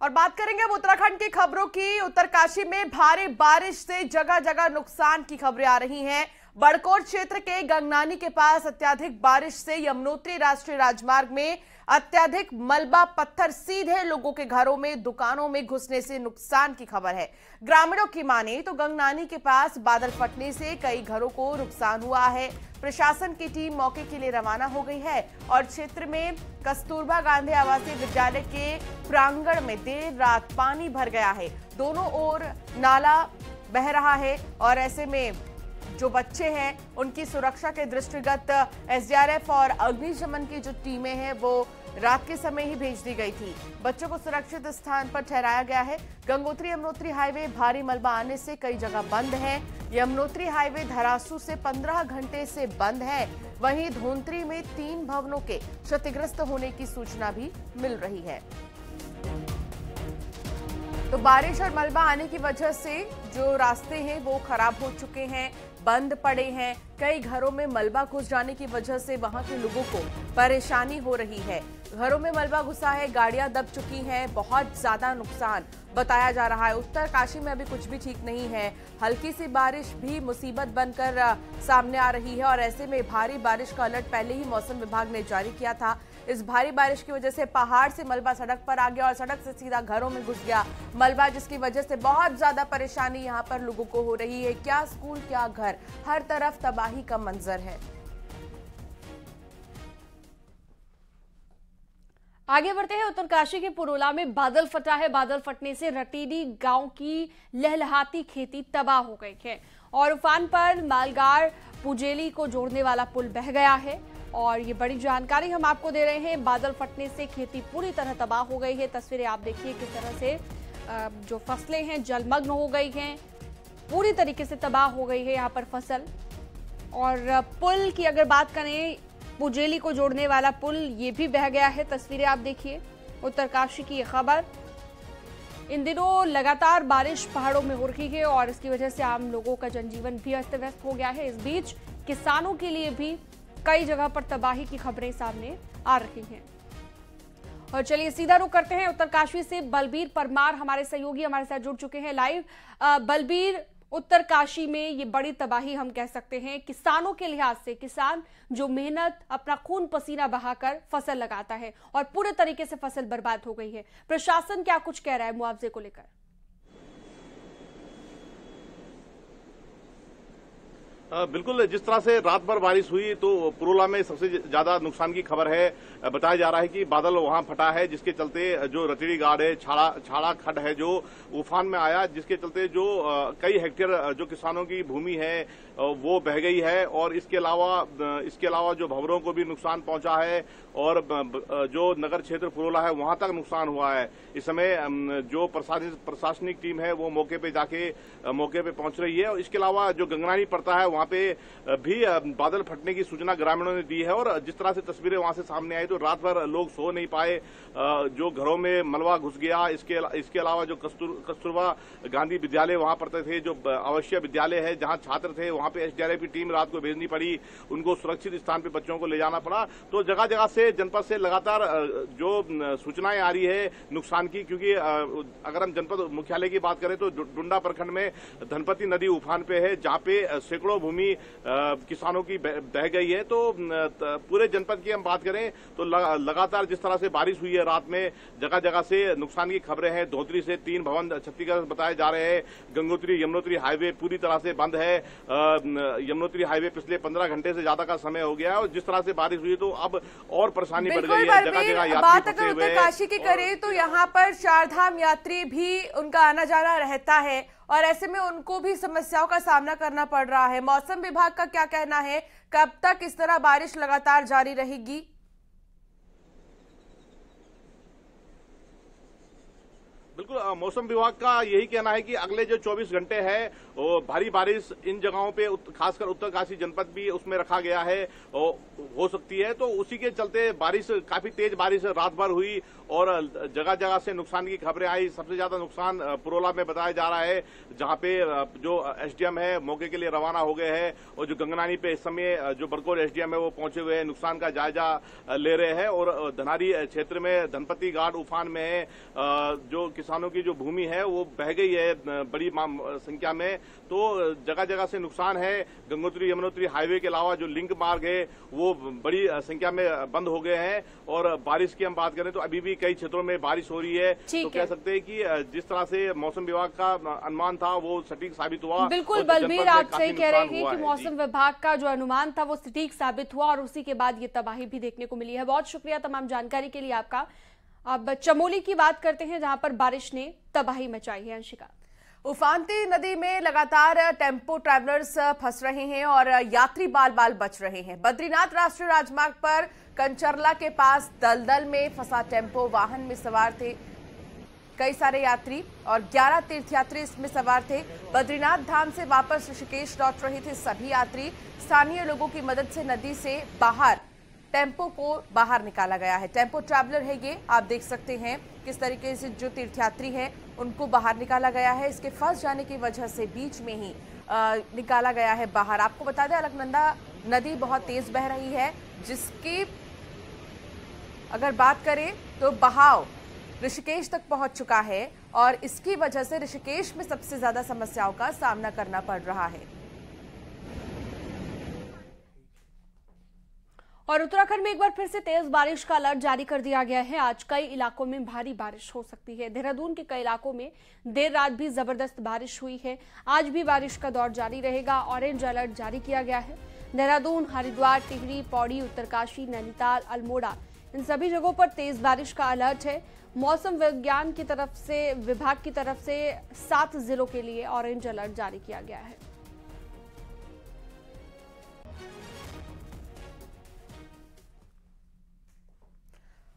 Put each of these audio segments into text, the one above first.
और बात करेंगे अब उत्तराखंड की खबरों की। उत्तरकाशी में भारी बारिश से जगह जगह नुकसान की खबरें आ रही हैं। बड़कोट क्षेत्र के गंगनानी के पास अत्यधिक बारिश से यमुनोत्री राष्ट्रीय राजमार्ग में अत्यधिक मलबा पत्थर सीधे लोगों के घरों में, दुकानों में घुसने से नुकसान की खबर है। ग्रामीणों की माने तो गंगनानी के पास बादल फटने से कई घरों को नुकसान हुआ है। प्रशासन की टीम मौके के लिए रवाना हो गई है और क्षेत्र में कस्तूरबा गांधी आवासीय विद्यालय के प्रांगण में देर रात पानी भर गया है। दोनों ओर नाला बह रहा है और ऐसे में जो बच्चे हैं उनकी सुरक्षा के दृष्टिगत एसडीआरएफ और अग्निशमन की जो टीमें हैं वो रात के समय ही भेज दी गई थी। बच्चों को सुरक्षित स्थान पर ठहराया गया है। गंगोत्री यमुनोत्री हाईवे भारी मलबा आने से कई जगह बंद है। यमुनोत्री हाईवे धरासू से 15 घंटे से बंद है। वहीं धोंत्री में 3 भवनों के क्षतिग्रस्त होने की सूचना भी मिल रही है। तो बारिश और मलबा आने की वजह से जो रास्ते हैं वो खराब हो चुके हैं, बंद पड़े हैं। कई घरों में मलबा घुस जाने की वजह से वहां के लोगों को परेशानी हो रही है। घरों में मलबा घुसा है, गाड़ियां दब चुकी हैं, बहुत ज्यादा नुकसान बताया जा रहा है। उत्तरकाशी में अभी कुछ भी ठीक नहीं है। हल्की सी बारिश भी मुसीबत बनकर सामने आ रही है और ऐसे में भारी बारिश का अलर्ट पहले ही मौसम विभाग ने जारी किया था। इस भारी बारिश की वजह से पहाड़ से मलबा सड़क पर आ गया और सड़क से सीधा घरों में घुस गया मलबा, जिसकी वजह से बहुत ज्यादा परेशानी यहां पर लोगों को हो रही है। क्या स्कूल, क्या घर, हर तरफ तबाही का मंजर है। आगे बढ़ते हैं। उत्तरकाशी के पुरोला में बादल फटा है। बादल फटने से रटीडी गांव की लहलहाती खेती तबाह हो गई है और उफान पर मालगाड़ पुजेली को जोड़ने वाला पुल बह गया है। और ये बड़ी जानकारी हम आपको दे रहे हैं। बादल फटने से खेती पूरी तरह तबाह हो गई है। तस्वीरें आप देखिए किस तरह से जो फसलें हैं जलमग्न हो गई हैं, पूरी तरीके से तबाह हो गई है यहाँ पर फसल। और पुल की अगर बात करें, पुजेली को जोड़ने वाला पुल ये भी बह गया है। तस्वीरें आप देखिए। उत्तरकाशी की ये खबर। इन दिनों लगातार बारिश पहाड़ों में हो रही है और इसकी वजह से आम लोगों का जनजीवन भी अस्त व्यस्त हो गया है। इस बीच किसानों के लिए भी कई जगह पर तबाही की खबरें सामने आ रही हैं। और चलिए सीधा रुख करते हैं उत्तरकाशी से। बलबीर परमार हमारे सहयोगी हमारे साथ जुड़ चुके हैं लाइव। बलबीर, उत्तरकाशी में ये बड़ी तबाही हम कह सकते हैं किसानों के लिहाज से। किसान जो मेहनत, अपना खून पसीना बहाकर फसल लगाता है और पूरे तरीके से फसल बर्बाद हो गई है। प्रशासन क्या कुछ कह रहा है मुआवजे को लेकर? बिल्कुल, जिस तरह से रात भर बारिश हुई तो पुरोला में सबसे ज्यादा नुकसान की खबर है। बताया जा रहा है कि बादल वहां फटा है, जिसके चलते जो रतीड़ी गाड़ है, छाड़ा खड्ड है जो उफान में आया, जिसके चलते जो कई हेक्टेयर जो किसानों की भूमि है वो बह गई है। और इसके अलावा जो भवरों को भी नुकसान पहुंचा है और जो नगर क्षेत्र पुरोला है वहां तक नुकसान हुआ है। इस समय जो प्रशासनिक टीम है वो मौके पे पहुंच रही है। और इसके अलावा जो गंगनानी पड़ता है वहां पे भी बादल फटने की सूचना ग्रामीणों ने दी है। और जिस तरह से तस्वीरें वहां से सामने आई तो रात भर लोग सो नहीं पाए, जो घरों में मलबा घुस गया। इसके अलावा जो कस्तूरबा गांधी विद्यालय वहां पढ़ते थे, जो आवासीय विद्यालय है जहां छात्र थे, वहां पे एसडीआरएफ की टीम रात को भेजनी पड़ी, उनको सुरक्षित स्थान पे बच्चों को ले जाना पड़ा। तो जगह जगह से जनपद से लगातार जो सूचनाएं आ रही है नुकसान की, क्योंकि अगर हम जनपद मुख्यालय की बात करें तो डुंडा प्रखंड में धनपति नदी उफान पे है, जहां पे सैकड़ों भूमि किसानों की बह गई है। तो पूरे जनपद की हम बात करें तो लगातार जिस तरह से बारिश हुई है रात में, जगह जगह से नुकसान की खबरें हैं। धोत्री से 3 भवन क्षतिग्रस्त बताए जा रहे हैं। गंगोत्री यमुनोत्री हाईवे पूरी तरह से बंद है। यमुनोत्री हाईवे पिछले 15 घंटे से ज्यादा का समय हो गया है और जिस तरह से बारिश हुई तो अब और परेशानी बढ़ गई है। जगह जगह यात्री बात अगर उत्तरकाशी की करें तो यहाँ पर चारधाम यात्री भी उनका आना जाना रहता है और ऐसे में उनको भी समस्याओं का सामना करना पड़ रहा है। मौसम विभाग का क्या कहना है, कब तक इस तरह बारिश लगातार जारी रहेगी? बिल्कुल मौसम विभाग का यही कहना है कि अगले जो 24 घंटे है वो भारी बारिश इन जगहों पे खासकर उत्तरकाशी जनपद भी उसमें रखा गया है हो सकती है। तो उसी के चलते बारिश, काफी तेज बारिश रात भर हुई और जगह जगह से नुकसान की खबरें आई। सबसे ज्यादा नुकसान पुरोला में बताया जा रहा है, जहां पे जो एसडीएम है मौके के लिए रवाना हो गए हैं और जो गंगनानी पे इस समय जो बड़कोर एसडीएम है वो पहुंचे हुए हैं, नुकसान का जायजा ले रहे हैं। और धनारी क्षेत्र में धनपति घाट उफान में है, जो किसानों की जो भूमि है वो बह गई है बड़ी संख्या में। तो जगह जगह से नुकसान है। गंगोत्री यमुनोत्री हाईवे के अलावा जो लिंक मार्ग है वो बड़ी संख्या में बंद हो गए हैं। और बारिश की हम बात करें तो अभी भी कई क्षेत्रों में बारिश हो रही है। तो कह सकते हैं कि जिस तरह से मौसम विभाग का अनुमान था वो सटीक साबित हुआ। बिल्कुल बलबीर, आप सही कह रहे हैं कि मौसम विभाग का जो अनुमान था वो सटीक साबित हुआ और उसी के बाद ये तबाही भी देखने को मिली है। बहुत शुक्रिया तमाम जानकारी के लिए आपका। अब चमोली की बात करते हैं, जहां पर बारिश ने तबाही मचाई है। अंशिका, उफानती नदी में लगातार टेम्पो ट्रैवलर्स फंस रहे हैं और यात्री बाल बाल बच रहे हैं। बद्रीनाथ राष्ट्रीय राजमार्ग पर कंचरला के पास दलदल में फंसा टेम्पो वाहन में सवार थे कई सारे यात्री और 11 तीर्थयात्री इसमें सवार थे। बद्रीनाथ धाम से वापस ऋषिकेश लौट रहे थे सभी यात्री। स्थानीय लोगों की मदद से नदी से बाहर टेम्पो को बाहर निकाला गया है। टेम्पो ट्रैवलर है ये, आप देख सकते हैं किस तरीके से जो तीर्थयात्री हैं उनको बाहर निकाला गया है। इसके फंस जाने की वजह से बीच में ही निकाला गया है बाहर। आपको बता दें अलकनंदा नदी बहुत तेज बह रही है, जिसकी अगर बात करें तो बहाव ऋषिकेश तक पहुंच चुका है और इसकी वजह से ऋषिकेश में सबसे ज्यादा समस्याओं का सामना करना पड़ रहा है। और उत्तराखंड में एक बार फिर से तेज बारिश का अलर्ट जारी कर दिया गया है। आज कई इलाकों में भारी बारिश हो सकती है। देहरादून के कई इलाकों में देर रात भी जबरदस्त बारिश हुई है। आज भी बारिश का दौर जारी रहेगा। ऑरेंज अलर्ट जारी किया गया है। देहरादून, हरिद्वार, टिहरी, पौड़ी, उत्तरकाशी, नैनीताल, अल्मोड़ा, इन सभी जगहों पर तेज बारिश का अलर्ट है। मौसम विज्ञान की तरफ से, विभाग की तरफ से 7 जिलों के लिए ऑरेंज अलर्ट जारी किया गया है।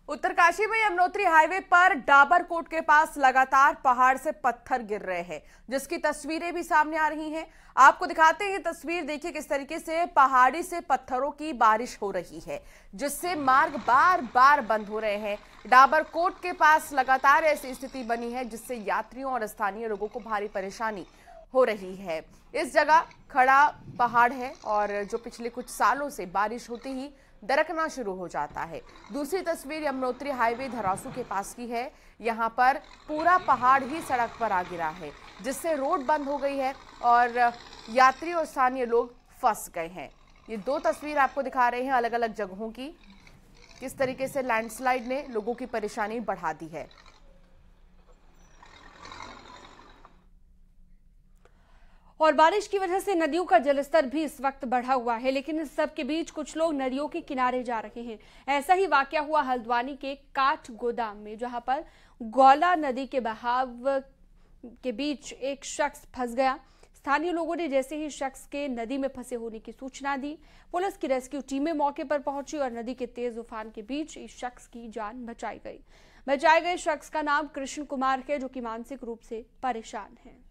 उत्तरकाशी में यमुनोत्री हाईवे पर डाबरकोट के पास लगातार पहाड़ से पत्थर गिर रहे हैं, जिसकी तस्वीरें भी सामने आ रही हैं। आपको दिखाते हैं तस्वीर, देखिए किस तरीके से पहाड़ी से पत्थरों की बारिश हो रही है, जिससे मार्ग बार बार बंद हो रहे हैं। डाबरकोट के पास लगातार ऐसी स्थिति बनी है जिससे यात्रियों और स्थानीय लोगों को भारी परेशानी हो रही है। इस जगह खड़ा पहाड़ है और जो पिछले कुछ सालों से बारिश होते ही दरकना शुरू हो जाता है। दूसरी तस्वीर यमुनोत्री हाईवे धरासू के पास की है। यहाँ पर पूरा पहाड़ ही सड़क पर आ गिरा है, जिससे रोड बंद हो गई है और यात्री और स्थानीय लोग फंस गए हैं। ये 2 तस्वीर आपको दिखा रहे हैं अलग अलग जगहों की, किस तरीके से लैंडस्लाइड ने लोगों की परेशानी बढ़ा दी है। और बारिश की वजह से नदियों का जलस्तर भी इस वक्त बढ़ा हुआ है, लेकिन इस सब के बीच कुछ लोग नदियों के किनारे जा रहे हैं। ऐसा ही वाकया हुआ हल्द्वानी के काठ गोदाम में, जहां पर गौला नदी के बहाव के बीच एक शख्स फंस गया। स्थानीय लोगों ने जैसे ही शख्स के नदी में फंसे होने की सूचना दी, पुलिस की रेस्क्यू टीमें मौके पर पहुंची और नदी के तेज उफान के बीच इस शख्स की जान बचाई गई। बचाए गए शख्स का नाम कृष्ण कुमार है, जो कि मानसिक रूप से परेशान है।